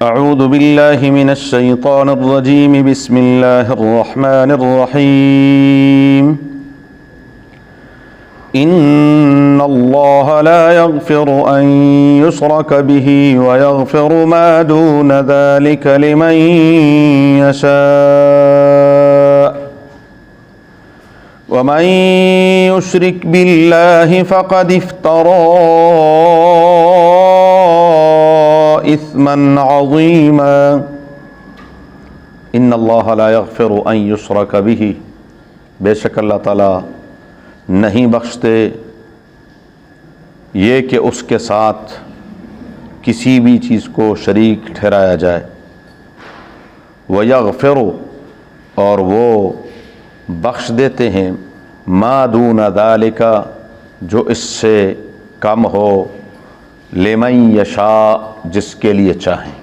اعوذ باللہ من الشیطان الرجیم بسم اللہ الرحمن الرحیم ان اللہ لا یغفر ان یشرک به ویغفر ما دون ذلک لمن یشاء ومن یشرک باللہ فقد افترى اثما عظیما ان اللہ لا یغفر ان یشرک به، بے شک اللہ تعالی نہیں بخشتے یہ کہ اس کے ساتھ کسی بھی چیز کو شریک ٹھہرایا جائے، وَيَغْفِرُ، اور وہ بخش دیتے ہیں، ما دون ذالک، جو اس سے کم ہو، لمن یشاء، جس کے لیے چاہیں،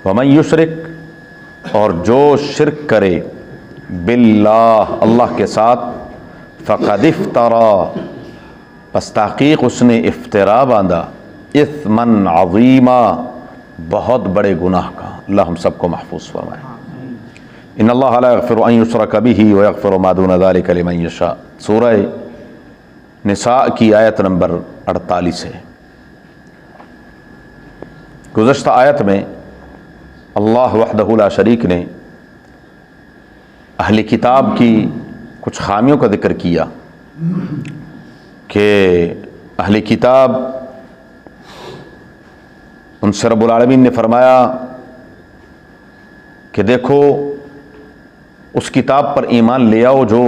ومن یشرک، اور جو شرک کرے، باللہ، اللہ کے ساتھ، فقد افترا، پس تحقیق اس نے افترا باندھا، اثما عظیما، بہت بڑے گناہ کا۔ اللہ ہم سب کو محفوظ فرمائے۔ ان اللہ لا یغفر ان یشرک به ویغفر ما دون ذلک لمن یشاء، سورہ نساء کی آیت نمبر 48 ہے۔ گزشتہ آیت میں اللہ وحدہ لا شریک نے اہل کتاب کی کچھ خامیوں کا ذکر کیا کہ اہل کتاب، ان سے رب العالمین نے فرمایا کہ دیکھو اس کتاب پر ایمان لے آؤ جو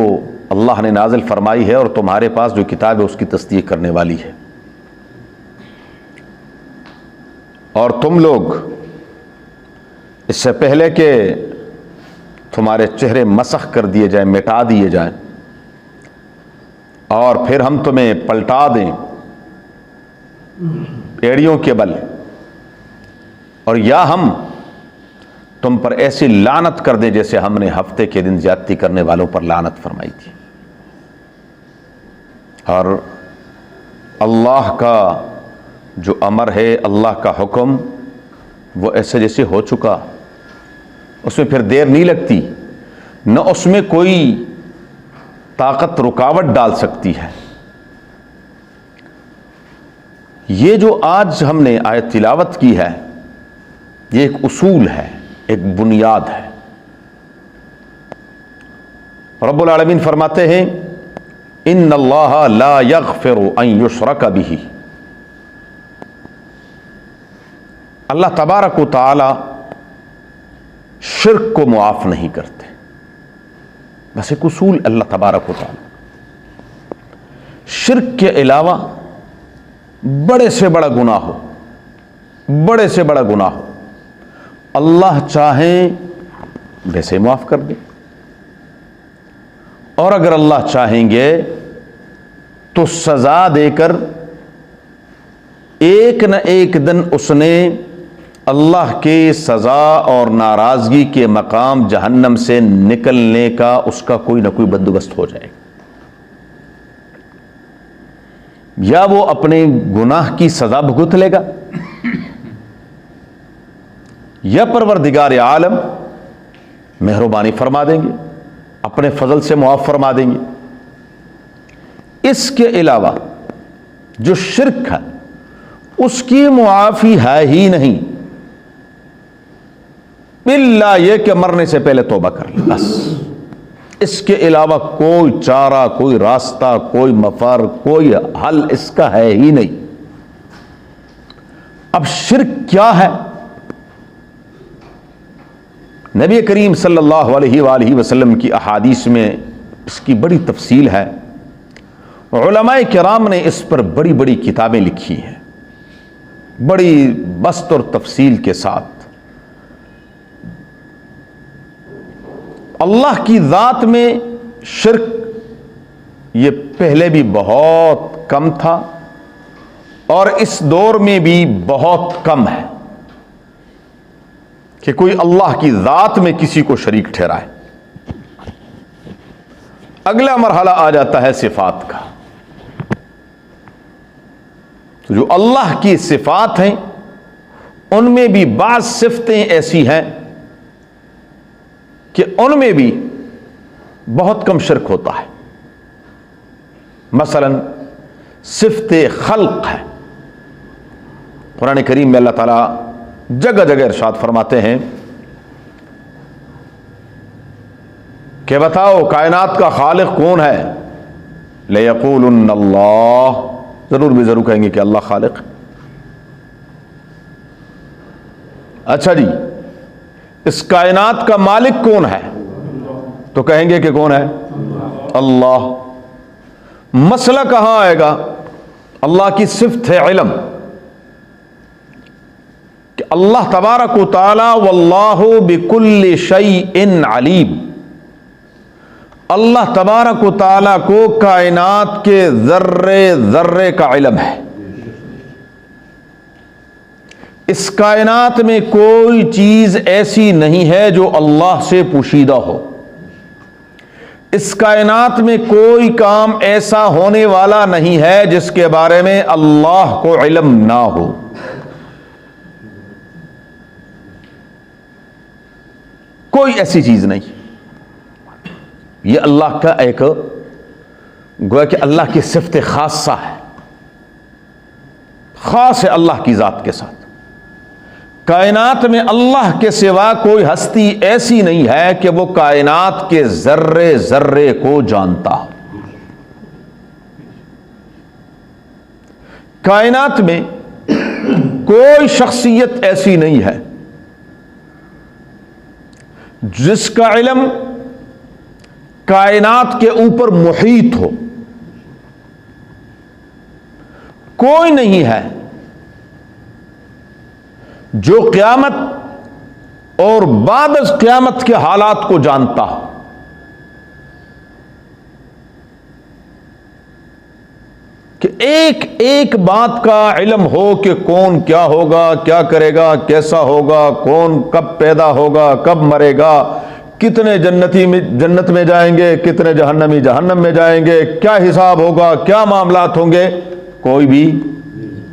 اللہ نے نازل فرمائی ہے، اور تمہارے پاس جو کتاب ہے اس کی تصدیق کرنے والی ہے، اور تم لوگ اس سے پہلے کہ تمہارے چہرے مسخ کر دیے جائیں، مٹا دیے جائیں، اور پھر ہم تمہیں پلٹا دیں ایڑیوں کے بل، اور یا ہم تم پر ایسی لعنت کر دیں جیسے ہم نے ہفتے کے دن زیادتی کرنے والوں پر لعنت فرمائی تھی۔ اور اللہ کا جو امر ہے، اللہ کا حکم، وہ ایسے جیسے ہو چکا، اس میں پھر دیر نہیں لگتی، نہ اس میں کوئی طاقت رکاوٹ ڈال سکتی ہے۔ یہ جو آج ہم نے آیت تلاوت کی ہے، یہ ایک اصول ہے، ایک بنیاد ہے۔ رب العالمین فرماتے ہیں ان اللہ لا یغفر ان یشرک به، اللہ تبارک و تعالی شرک کو معاف نہیں کرتے، بس ایک اصول اللہ تبارک و تعالی۔ شرک کے علاوہ بڑے سے بڑا گناہ ہو، بڑے سے بڑا گناہ ہو، اللہ چاہیں ویسے معاف کر دیں، اور اگر اللہ چاہیں گے تو سزا دے کر ایک نہ ایک دن اس نے اللہ کے سزا اور ناراضگی کے مقام جہنم سے نکلنے کا اس کا کوئی نہ کوئی بندوبست ہو جائے گا، یا وہ اپنے گناہ کی سزا بھگت لے گا، یا پروردگار عالم مہربانی فرما دیں گے، اپنے فضل سے معاف فرما دیں گے۔ اس کے علاوہ جو شرک ہے اس کی معافی ہے ہی نہیں، الا یہ کہ مرنے سے پہلے توبہ کر لے، بس اس کے علاوہ کوئی چارہ، کوئی راستہ، کوئی مفر، کوئی حل اس کا ہے ہی نہیں۔ اب شرک کیا ہے؟ نبی کریم صلی اللہ علیہ وآلہ وسلم کی احادیث میں اس کی بڑی تفصیل ہے، علماء کرام نے اس پر بڑی بڑی کتابیں لکھی ہیں، بڑی بسط اور تفصیل کے ساتھ۔ اللہ کی ذات میں شرک یہ پہلے بھی بہت کم تھا، اور اس دور میں بھی بہت کم ہے کہ کوئی اللہ کی ذات میں کسی کو شریک ٹھہرائے۔ اگلا مرحلہ آ جاتا ہے صفات کا۔ تو جو اللہ کی صفات ہیں ان میں بھی بعض صفتیں ایسی ہیں کہ ان میں بھی بہت کم شرک ہوتا ہے. مثلا صفت خلق ہے. قرآن کریم میں اللہ تعالیٰ جگہ جگہ ارشاد فرماتے ہیں کہ بتاؤ کائنات کا خالق کون ہے؟ لَيَقُولُنَّ اللَّهُ، ضرور بھی ضرور کہیں گے کہ اللہ خالق. اچھا جی، اس کائنات کا مالک کون ہے؟ تو کہیں گے کہ کون ہے؟ اللہ. مسئلہ کہاں آئے گا؟ اللہ کی صفت ہے علم، کہ اللہ تبارک و تعالی واللہ بکل شیء علیم. اللہ تبارک و تعالی کو کائنات کے ذرے ذرے کا علم ہے. اس کائنات میں کوئی چیز ایسی نہیں ہے جو اللہ سے پوشیدہ ہو. اس کائنات میں کوئی کام ایسا ہونے والا نہیں ہے جس کے بارے میں اللہ کو علم نہ ہو. کوئی ایسی چیز نہیں. یہ اللہ کا ایک گویا کہ اللہ کی صفت خاصہ ہے، خاص ہے اللہ کی ذات کے ساتھ. کائنات میں اللہ کے سوا کوئی ہستی ایسی نہیں ہے کہ وہ کائنات کے ذرے ذرے کو جانتا ہو. کائنات میں کوئی شخصیت ایسی نہیں ہے جس کا علم کائنات کے اوپر محیط ہو. کوئی نہیں ہے جو قیامت اور بعد از قیامت کے حالات کو جانتا ہو. کہ ایک ایک بات کا علم ہو کہ کون کیا ہوگا، کیا کرے گا، کیسا ہوگا، کون کب پیدا ہوگا، کب مرے گا، کتنے جنتی میں جنت میں جائیں گے، کتنے جہنمی جہنم میں جائیں گے، کیا حساب ہوگا، کیا معاملات ہوں گے، کوئی بھی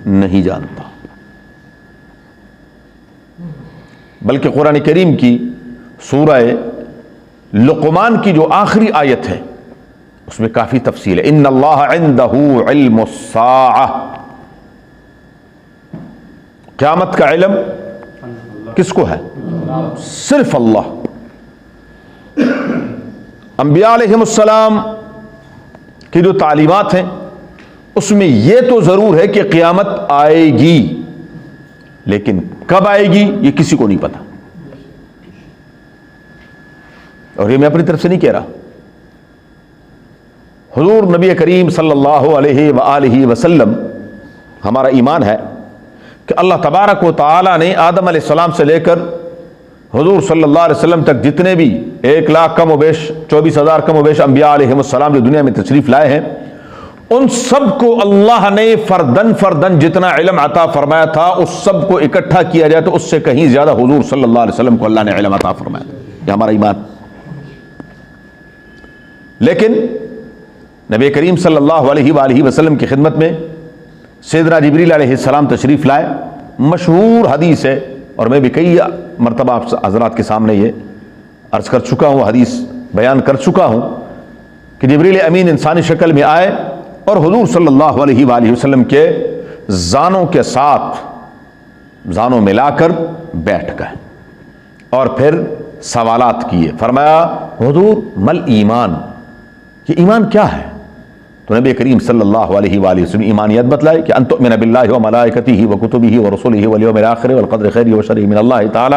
نہیں جانتا. بلکہ قرآن کریم کی سورہ لقمان کی جو آخری آیت ہے اس میں کافی تفصیل ہے. ان اللہ عندہ علم الساعہ. قیامت کا علم کس کو ہے؟ صرف اللہ. انبیاء علیہم السلام کی جو تعلیمات ہیں اس میں یہ تو ضرور ہے کہ قیامت آئے گی، لیکن کب آئے گی یہ کسی کو نہیں پتا. اور یہ میں اپنی طرف سے نہیں کہہ رہا، حضور نبی کریم صلی اللہ علیہ وآلہ وسلم ہمارا ایمان ہے کہ اللہ تبارک و تعالی نے آدم علیہ السلام سے لے کر حضور صلی اللہ علیہ وسلم تک جتنے بھی 1,00,000 کم و بیش 24,000 کم و بیش انبیاء علیہ السلام جو دنیا میں تشریف لائے ہیں، ان سب کو اللہ نے فردن فردن جتنا علم عطا فرمایا تھا اس سب کو اکٹھا کیا جائے تو اس سے کہیں زیادہ حضور صلی اللہ علیہ وسلم کو اللہ نے علم عطا فرمایا. یہ ہمارا ایمان. لیکن نبی کریم صلی اللہ علیہ وآلہ وسلم کی خدمت میں سیدنا جبریل علیہ السلام تشریف لائے. مشہور حدیث ہے اور میں بھی کئی مرتبہ آپ حضرات کے سامنے یہ عرض کر چکا ہوں، حدیث بیان کر چکا ہوں کہ جبریل امین انسانی شکل میں آئے اور حضور صلی اللہ علیہ وآلہ وسلم کے زانوں کے ساتھ زانوں ملا کر بیٹھ گئے اور پھر سوالات کیے. فرمایا حضور مل ایمان، یہ ایمان کیا ہے؟ تو نبی کریم صلی اللہ علیہ وآلہ وسلم ایمانیت بتلائی کہ ان تؤمن باللہ وملائکتہ وکتبہ ورسلہ والیوم الآخر والقدر خیرہ وشرہ من اللہ تعالی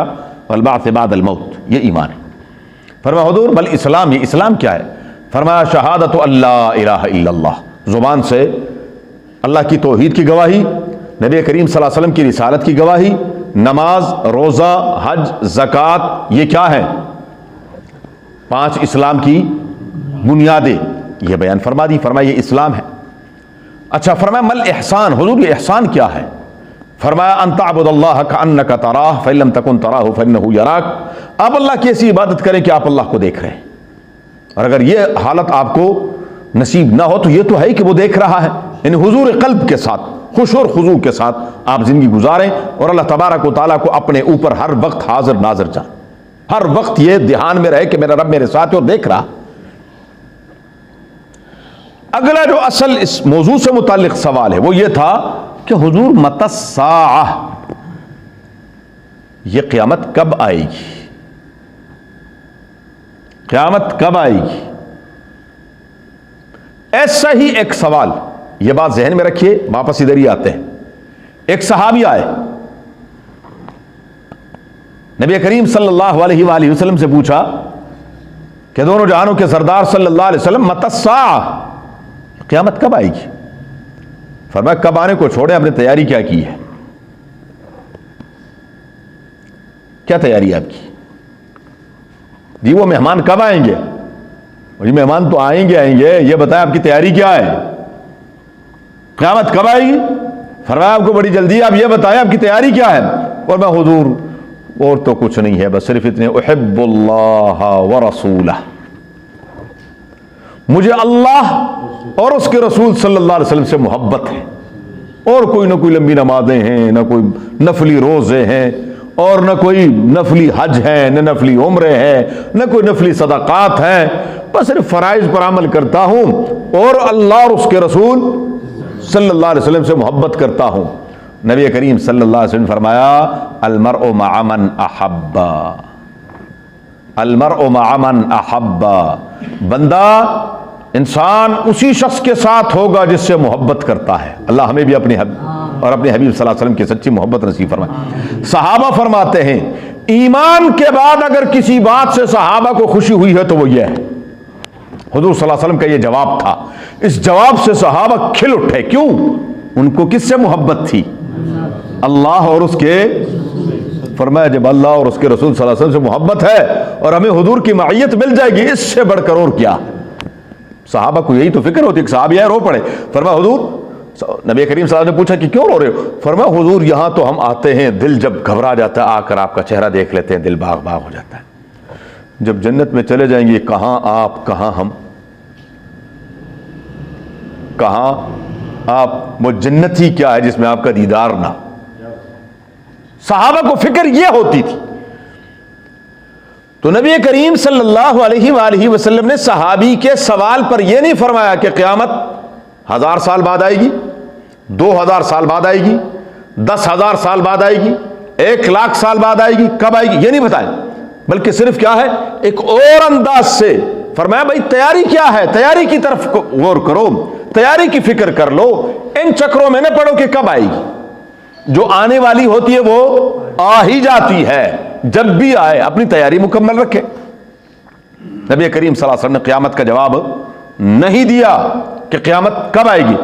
والبعث بعد الموت. یہ ایمان ہے. فرمایا حضور بل اسلام، یہ اسلام کیا ہے؟ فرمایا شہادت اللہ الہ الا اللہ، زبان سے اللہ کی توحید کی گواہی، نبی کریم صلی اللہ علیہ وسلم کی رسالت کی گواہی، نماز، روزہ، حج، زکوٰۃ، یہ کیا ہے؟ 5 اسلام کی بنیادیں یہ بیان فرما دی. فرمایا یہ اسلام ہے. اچھا فرمایا مل احسان، حضور یہ احسان کیا ہے؟ فرمایا ان تعبد اللہ کأنک تراہ فإن لم تکن تراہ فإنہ یراک. آپ اللہ کی ایسی عبادت کریں کہ آپ اللہ کو دیکھ رہے ہیں، اور اگر یہ حالت آپ کو نصیب نہ ہو تو یہ تو ہے کہ وہ دیکھ رہا ہے. یعنی حضور قلب کے ساتھ خوش اور خضوع کے ساتھ آپ زندگی گزاریں اور اللہ تبارک و تعالیٰ کو اپنے اوپر ہر وقت حاضر ناظر جان، ہر وقت یہ دھیان میں رہے کہ میرا رب میرے ساتھ ہے اور دیکھ رہا۔ اگلا جو اصل اس موضوع سے متعلق سوال ہے وہ یہ تھا کہ حضور متی الساعہ، یہ قیامت کب آئے گی؟ قیامت کب آئے گی؟ ایسا ہی ایک سوال، یہ بات ذہن میں رکھیے، واپس ادھر ہی آتے ہیں۔ ایک صحابی آئے، نبی کریم صلی اللہ علیہ وآلہ وسلم سے پوچھا کہ دونوں جہانوں کے سردار صلی اللہ علیہ وسلم متی الساعہ، قیامت کب آئے گی؟ فرمایا کب آنے کو چھوڑے، اپنی تیاری کیا کی ہے؟ کیا تیاری ہے آپ کی؟ جی وہ مہمان کب آئیں گے؟ جی مہمان تو آئیں گے، یہ بتائیں آپ کی تیاری کیا ہے؟ قیامت کب آئے گی؟ فرمایا آپ کو بڑی جلدی ہے، آپ یہ بتائیں آپ کی تیاری کیا ہے؟ اور میں حضور اور تو کچھ نہیں ہے، بس صرف اتنے، احب اللہ ورسولہ، مجھے اللہ اور اس کے رسول صلی اللہ علیہ وسلم سے محبت ہے، اور کوئی نہ کوئی لمبی نمازیں ہیں، نہ کوئی نفلی روزے ہیں، اور نہ کوئی نفلی حج ہے، نہ نفلی عمرے ہیں، نہ کوئی نفلی صدقات ہیں، بس صرف فرائض پر عمل کرتا ہوں اور اللہ اور اس کے رسول صلی اللہ علیہ وسلم سے محبت کرتا ہوں۔ نبی کریم صلی اللہ علیہ وسلم فرمایا المرء مع من احب، المرء مع من احب، بندہ انسان اسی شخص کے ساتھ ہوگا جس سے محبت کرتا ہے۔ اللہ ہمیں بھی اپنے اور اپنے حبیب صلی اللہ علیہ وسلم کی سچی محبت نصیب فرمائے۔ صحابہ فرماتے ہیں ایمان کے بعد اگر کسی بات سے صحابہ کو خوشی ہوئی ہے تو وہ یہ ہے، حضور صلی اللہ علیہ وسلم کا یہ جواب تھا، اس جواب سے صحابہ کھل اٹھے۔ کیوں؟ ان کو کس سے محبت تھی؟ اللہ اور اس کے، فرمایا جب اللہ اور اس کے رسول صلی اللہ علیہ وسلم سے محبت ہے اور ہمیں حضور کی معیت مل جائے گی، اس سے بڑھ کر اور کیا؟ صحابہ کو یہی تو فکر ہوتی، ایک صحابی ہے رو پڑے، فرمایا حضور، نبی کریم صلی اللہ علیہ وسلم نے پوچھا کہ کیوں رو رہے ہو؟ فرمایا حضور یہاں تو ہم آتے ہیں، دل جب گھبرا جاتا ہے، آ کر آپ کا چہرہ دیکھ لیتے ہیں، دل باغ باغ ہو جاتا ہے۔ جب جنت میں چلے جائیں گے، کہاں آپ کہاں ہم، کہاں آپ، وہ جنت ہی کیا ہے جس میں آپ کا دیدار نہ۔ صحابہ کو فکر یہ ہوتی تھی۔ تو نبی کریم صلی اللہ علیہ وآلہ وسلم نے صحابی کے سوال پر یہ نہیں فرمایا کہ قیامت 1000 سال بعد آئے گی، 2000 سال بعد آئے گی، 10,000 سال بعد آئے گی، 1,00,000 سال بعد آئے گی، کب آئے گی یہ نہیں بتایا، بلکہ صرف کیا ہے، ایک اور انداز سے فرمایا بھائی تیاری کیا ہے، تیاری کی طرف غور کرو، تیاری کی فکر کر لو، ان چکروں میں نہ پڑو کہ کب آئے گی، جو آنے والی ہوتی ہے وہ آ ہی جاتی ہے، جب بھی آئے اپنی تیاری مکمل رکھے۔ نبی کریم صلی اللہ علیہ وسلم نے قیامت کا جواب نہیں دیا کہ قیامت کب آئے گی۔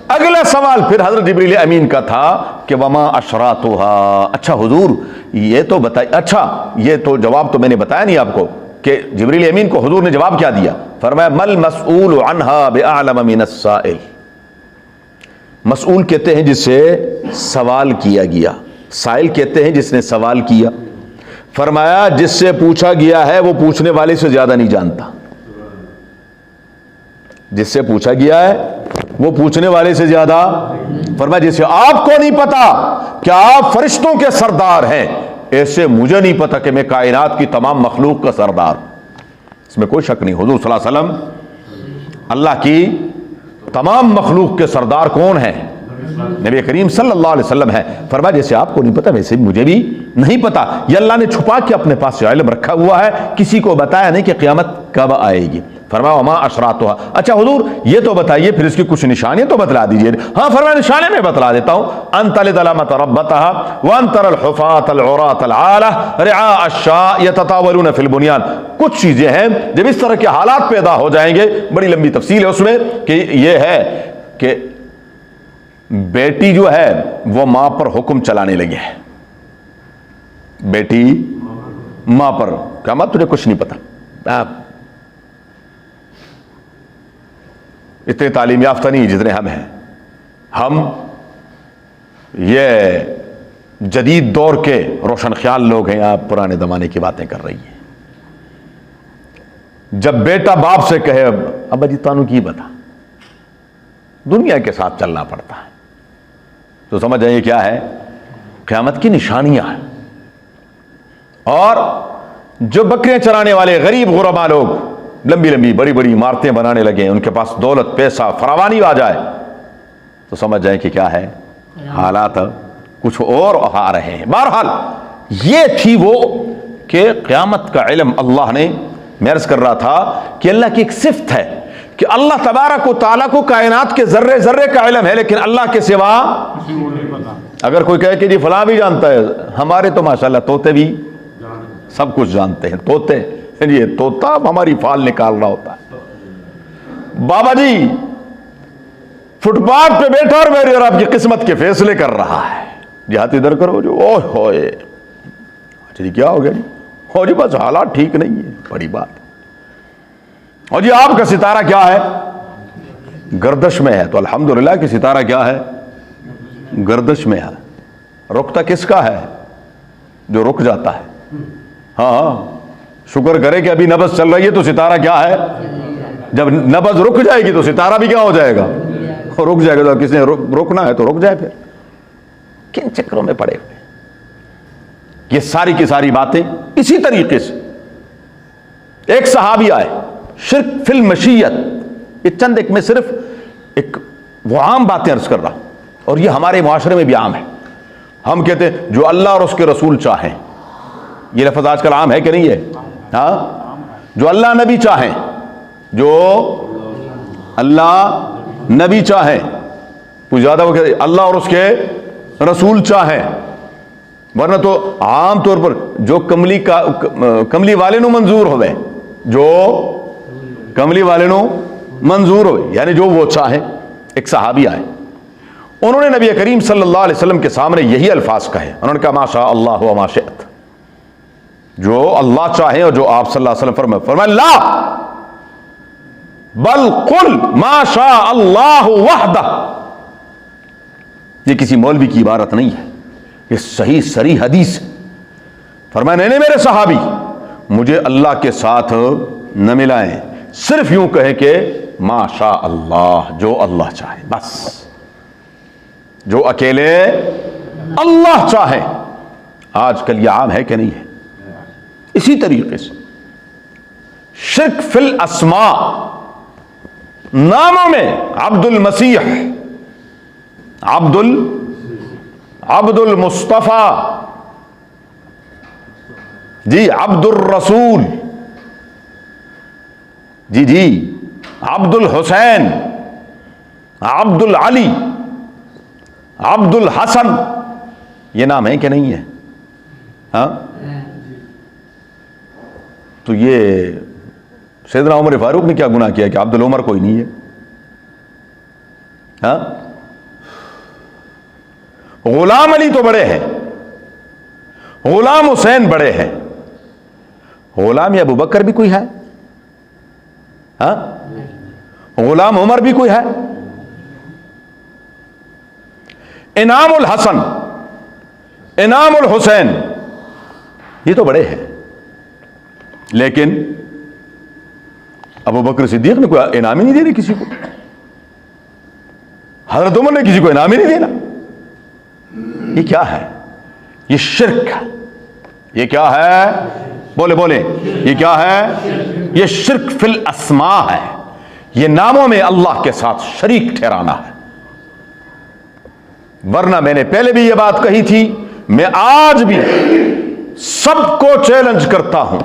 اگلا سوال پھر حضرت جبریل امین کا تھا کہ وما اشراطها، اچھا حضور یہ تو بتائیے، اچھا یہ تو جواب تو میں نے بتایا نہیں آپ کو کہ جبریل امین کو حضور نے جواب کیا دیا، فرمایا مل مسئول عنها باعلم من السائل، مسئول کہتے ہیں جس سے سوال کیا گیا، سائل کہتے ہیں جس نے سوال کیا، فرمایا جس سے پوچھا گیا ہے وہ پوچھنے والے سے زیادہ نہیں جانتا، جس سے پوچھا گیا ہے وہ پوچھنے والے سے زیادہ، فرمایا جسے آپ کو نہیں پتا کہ آپ فرشتوں کے سردار ہیں، ایسے مجھے نہیں پتا کہ میں کائنات کی تمام مخلوق کا سردار ہوں۔ اس میں کوئی شک نہیں، حضور صلی اللہ علیہ وسلم اللہ کی تمام مخلوق کے سردار کون ہیں؟ نبی کریم صلی اللہ علیہ وسلم ہے۔ فرمایا جیسے آپ کو نہیں پتا ویسے مجھے بھی نہیں پتا، یہ اللہ نے چھپا کے اپنے پاس سے علم رکھا ہوا ہے، کسی کو بتایا نہیں کہ قیامت کب آئے گی۔ فرمایا وما اشراطها، اچھا حضور یہ تو بتائیے پھر اس کی کچھ نشانیاں تو بتلا دیجئے۔ ہاں فرمایا نشانیاں میں بتلا دیتا ہوں، ان تلد الامۃ ربتها وان ترى الحفاة العراة العالة رعاء الشاء يتطاولون في البنيان، کچھ چیزیں ہیں جب اس طرح کے حالات پیدا ہو جائیں گے، بڑی لمبی تفصیل ہے اس میں، کہ یہ ہے کہ بیٹی جو ہے وہ ماں پر حکم چلانے لگے، بیٹی ماں پر، کہا ماں تجھے کچھ نہیں پتا، اتنے تعلیم یافتہ نہیں جتنے ہم ہیں، ہم یہ جدید دور کے روشن خیال لوگ ہیں، آپ پرانے زمانے کی باتیں کر رہی ہیں۔ جب بیٹا باپ سے کہے ابا جی تانوں کی بتا، دنیا کے ساتھ چلنا پڑتا ہے، تو سمجھ جائیے کیا ہے؟ قیامت کی نشانیاں ہیں. اور جو بکریاں چرانے والے غریب غربا لوگ لمبی لمبی بڑی بڑی عمارتیں بنانے لگے، ان کے پاس دولت پیسہ فراوانی آ جائے، تو سمجھ جائیں کہ کیا ہے؟ حالات کچھ اور آ رہے ہیں. بہرحال یہ تھی وہ کہ قیامت کا علم اللہ نے، میں عرض کر رہا تھا کہ اللہ کی ایک صفت ہے کہ اللہ تبارک و تعالیٰ کو کائنات کے ذرے ذرے کا علم ہے، لیکن اللہ کے سوا اگر کوئی کہے کہ جی فلاں بھی جانتا ہے، ہمارے تو ماشاءاللہ طوطے بھی سب کچھ جانتے ہیں. طوطے، یہ طوطا ہماری فال نکال رہا ہوتا ہے. بابا جی فٹ پاتھ پہ بیٹھا اور میری اور آپ کی قسمت کے فیصلے کر رہا ہے. جی ہاتھ ادھر کرو. جو اوہ ہوئے جی کیا ہو گیا جی؟ ہو جی بس حالات ٹھیک نہیں ہے، بڑی بات. اور جی آپ کا ستارہ کیا ہے؟ گردش میں ہے. تو الحمدللہ کہ ستارہ کیا ہے؟ گردش میں ہے. رکتا کس کا ہے؟ جو رک جاتا ہے. ہاں شکر کرے کہ ابھی نبض چل رہی ہے تو ستارہ کیا ہے؟ جب نبض رک جائے گی تو ستارہ بھی کیا ہو جائے گا؟ رک جائے گا. تو کسی نے رکنا ہے تو رک جائے. پھر کن چکروں میں پڑے ہوئے؟ یہ ساری کی ساری باتیں اسی طریقے سے. ایک صحابی آئے، شرک فی المشیت، یہ چند ایک میں صرف ایک وہ عام باتیں عرض کر رہا ہوں، اور یہ ہمارے معاشرے میں بھی عام ہے. ہم کہتے ہیں جو اللہ اور اس کے رسول چاہیں. یہ لفظ آج کل عام ہے کہ نہیں ہے؟ ہاں، جو اللہ نبی چاہیں، جو اللہ نبی چاہیں. کچھ زیادہ وہ کہتے ہیں اللہ اور اس کے رسول چاہیں. ورنہ تو عام طور پر جو کملی والے نو منظور ہوئے، جو کملی والے نو منظور ہوئے، یعنی جو وہ چاہیں. ایک صحابی آئے، انہوں نے نبی کریم صلی اللہ علیہ وسلم کے سامنے یہی الفاظ کہے. انہوں نے کہا ما شاء اللہ و ما شئت، جو اللہ چاہے اور جو آپ صلی اللہ علیہ وسلم فرمائے لا بل قل ما شاء اللہ وحدہ. یہ کسی مولوی کی عبارت نہیں ہے، یہ صحیح صریح حدیث. فرمایا نہیں میرے صحابی، مجھے اللہ کے ساتھ نہ ملائیں، صرف یوں کہے کہ ما شاء اللہ، جو اللہ چاہے. بس جو اکیلے اللہ چاہے. آج کل یہ عام ہے کہ نہیں ہے؟ اسی طریقے سے شرک فی الاسماء، ناموں میں عبد المسیح، عبد المصطفیٰ، جی عبد الرسول، جی عبد الحسین، عبد العلی، عبد الحسن، یہ نام ہے کہ نہیں ہے؟ ہاں، تو یہ سیدنا عمر فاروق نے کیا گناہ کیا کہ عبد العمر کوئی نہیں ہے؟ ہاں، غلام علی تو بڑے ہیں، غلام حسین بڑے ہیں، غلام ابو بکر بھی کوئی ہے؟ ہاں، غلام عمر بھی کوئی ہے؟ انعام الحسن، انعام الحسین، یہ تو بڑے ہیں. لیکن ابو بکر صدیق نے کوئی انعام ہی نہیں دینا کسی کو. حضرت عمر نے کسی کو انعام ہی نہیں دینا. یہ کیا ہے؟ یہ شرک ہے. یہ کیا ہے؟ بولے بولے، یہ کیا ہے؟ یہ شرک فی الاسماء ہے. یہ ناموں میں اللہ کے ساتھ شریک ٹھہرانا ہے. ورنہ میں نے پہلے بھی یہ بات کہی تھی، میں آج بھی سب کو چیلنج کرتا ہوں،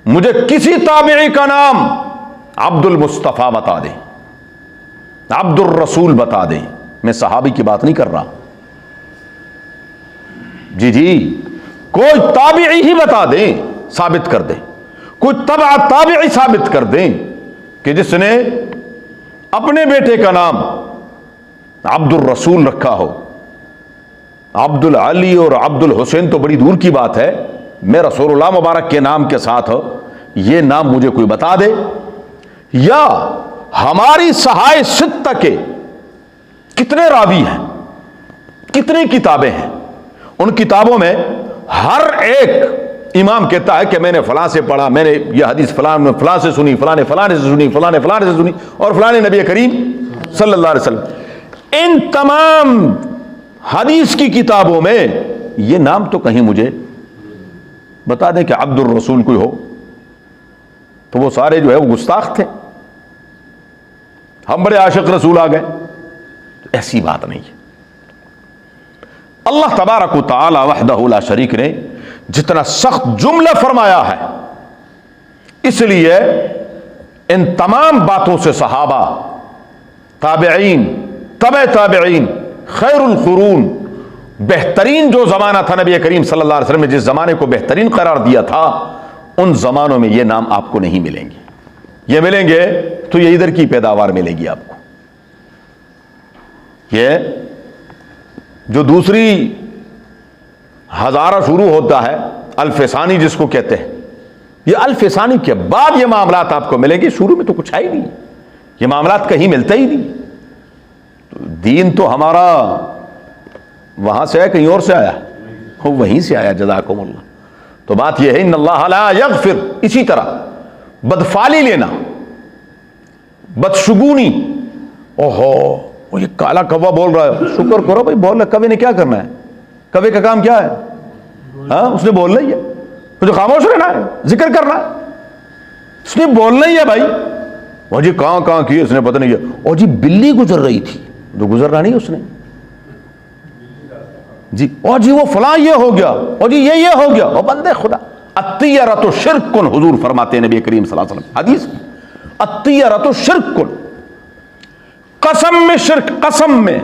مجھے کسی تابعی کا نام عبد المصطفیٰ بتا دیں، عبد الرسول بتا دیں. میں صحابی کی بات نہیں کر رہا. جی کوئی تابعی ہی بتا دیں، ثابت کر دیں. کوئی تبع تابعی ثابت کر دیں کہ جس نے اپنے بیٹے کا نام عبد الرسول رکھا ہو. عبد العلی اور عبد الحسین تو بڑی دور کی بات ہے. میں رسول اللہ مبارک کے نام کے ساتھ یہ نام مجھے کوئی بتا دے. یا ہماری صحائے ستہ کے کتنے راوی ہیں، کتنی کتابیں ہیں، ان کتابوں میں ہر ایک امام کہتا ہے کہ میں نے فلاں سے پڑھا، میں نے یہ حدیث فلاں سے سنی، فلاں نے فلاں سے سنی، فلاں نے فلاں سے سنی، اور فلاں نے نبی کریم صلی اللہ علیہ وسلم. ان تمام حدیث کی کتابوں میں یہ نام تو کہیں مجھے بتا دیں کہ عبد الرسول کوئی ہو، تو وہ سارے جو ہے وہ گستاخ تھے، ہم بڑے عاشق رسول آ گئے. ایسی بات نہیں ہے. اللہ تبارک و تعالی وحدہ لا شریک نے جتنا سخت جملہ فرمایا ہے، اس لیے ان تمام باتوں سے صحابہ، تابعین، تبع تابعین، خیر القرون، بہترین جو زمانہ تھا نبی کریم صلی اللہ علیہ وسلم نے جس زمانے کو بہترین قرار دیا تھا، ان زمانوں میں یہ نام آپ کو نہیں ملیں گے. یہ ملیں گے تو یہ ادھر کی پیداوار ملے گی آپ کو. یہ جو دوسری ہزارہ شروع ہوتا ہے، الف ثانی جس کو کہتے ہیں، یہ الف ثانی کے بعد یہ معاملات آپ کو ملیں گے. شروع میں تو کچھ ہے ہی نہیں، یہ معاملات کہیں ملتا ہی نہیں. تو دین تو ہمارا وہاں سے ہے، کہیں اور سے آیا؟ وہیں سے آیا. جزاکم اللہ. تو بات یہ ہے ان اللہ لا یغفر. اسی طرح بدفعلی لینا، بدشگونی، اوہو وہ یہ کالا کوا بول رہا ہے، شکر کرو بھائی بول رہا. کوے نے کیا کرنا ہے؟ کوے کا کام کیا ہے؟ ہاں اس نے بولنا ہی ہے. مجھے خاموش رہنا ہے، ذکر کرنا ہے. اس نے بولنا ہی ہے بھائی. وہ جی کہاں کی اس نے پتہ نہیں ہے. اور جی بلی گزر رہی تھی، تو گزرنا نہیں اس نے جی. اور جی وہ فلاں یہ ہو گیا، اور جی یہ ہو گیا. اور بندے خدا، الطیرۃ شرک، حضور فرماتے ہیں نبی کریم صلی اللہ علیہ وسلم حدیث، الطیرۃ شرک، قسم میں شرک. قسم میں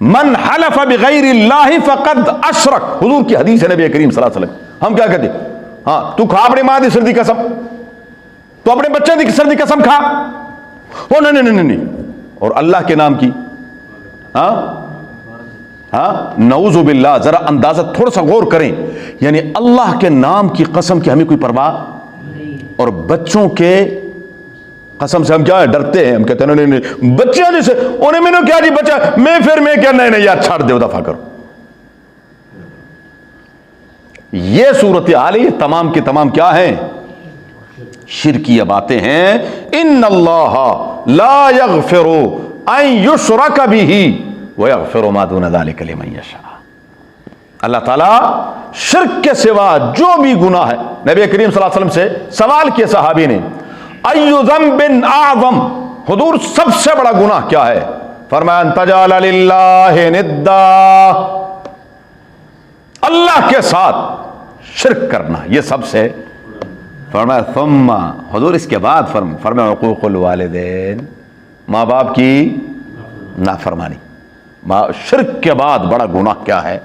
من حلف بغیر اللہ فقد اشرک، حضور کی حدیث ہے نبی کریم صلی اللہ علیہ وسلم. ہم کیا کہتے ہیں؟ ہاں تو کھا اپنی ماں دی سر دی قسم، تو اپنے بچے دی سر دی قسم کھا. او نہیں. اور اللہ کے نام کی، ہاں نعوذ باللہ. ذرا اندازہ تھوڑا سا غور کریں، یعنی اللہ کے نام کی قسم کی ہمیں کوئی پرواہ، اور بچوں کے قسم سے ہم کیا ہے؟ ڈرتے ہیں. ہم کہتے ہیں نہیں بچے جیسے انہیں میں نے کیا جی بچہ میں کیا، نہیں یار چھاڑ دے دفعہ کرو. یہ صورتحال یہ تمام کے تمام کیا ہیں؟ شرکیہ باتیں ہیں. ان اللہ لا یغفر ان یشرک بہ ویغفر ما دون ذلک لمن یشاء. اللہ تعالیٰ شرک کے سوا جو بھی گناہ ہے، نبی کریم صلی اللہ علیہ وسلم سے سوال کیا صحابی نے، ای ذنب اعظم، حضور سب سے بڑا گناہ کیا ہے؟ فرمایا ان تجعل للہ ندا، اللہ کے ساتھ شرک کرنا، یہ سب سے. فرمایا ثم، حضور اس کے بعد فرمایا حقوق الوالدین، ماں باپ کی نافرمانی. شرک کے بعد بڑا گناہ کیا ہے؟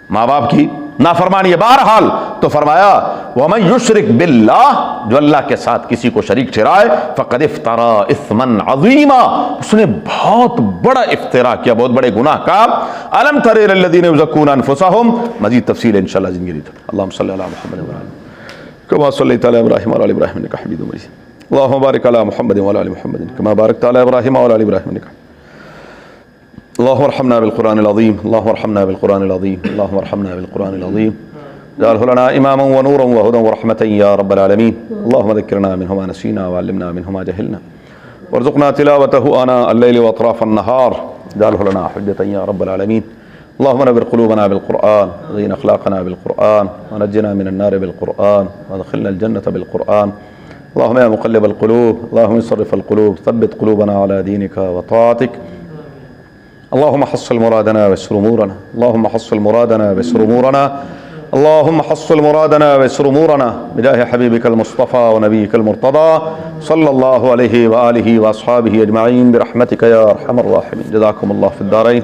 ماں باپ کی نافرمانی ہے. بہرحال تو فرمایا وَمَن يُشْرِكْ بِاللَّهِ، جو اللہ کے ساتھ کسی کو شریک ٹھہرائے، فَقَدِ افْتَرَىٰ إِثْمًا عَظِيمًا، اس نے بہت بڑا افتراء کیا، بہت بڑے گناہ کا. أَلَمْ تَرَ إِلَى الَّذِينَ يُزَكُّونَ أَنفُسَهُم. مزید تفصیل انشاءاللہ زندگی تک. اللهم صل علی محمد وعلى آل كما صليت على ابراهيم وعلى ال ابراهيم انك حميد مجيد. اللهم بارك على محمد وعلى ال محمد كما باركت على ابراهيم وعلى ال ابراهيم انك. اللهم ارحمنا بالقرآن العظيم، اللهم ارحمنا بالقرآن العظيم، اللهم ارحمنا بالقرآن العظيم. اجعله لنا إماما ونورا وهدى ورحمة يا رب العالمين. اللهم ذكرنا منه ما نسينا وعلمنا منه ما جهلنا وارزقنا تلاوته آناء الليل وأطراف النهار. اجعله لنا حجة يا رب العالمين. اللهم نور قلوبنا بالقرآن، زين أخلاقنا بالقرآن، ونجنا من النار بالقرآن، وادخلنا الجنة بالقرآن. اللهم يا مقلب القلوب، اللهم صرف القلوب، ثبت قلوبنا على دينك وطاعتك. اللهم حصل مرادنا ويسر أمورنا، اللهم حصل مرادنا ويسر أمورنا، اللهم حصل مرادنا ويسر أمورنا بجاه حبيبك المصطفى ونبيك المرتضى صلى الله عليه وآله وأصحابه أجمعين برحمتك يا أرحم الراحمين. جزاكم الله في الدارين.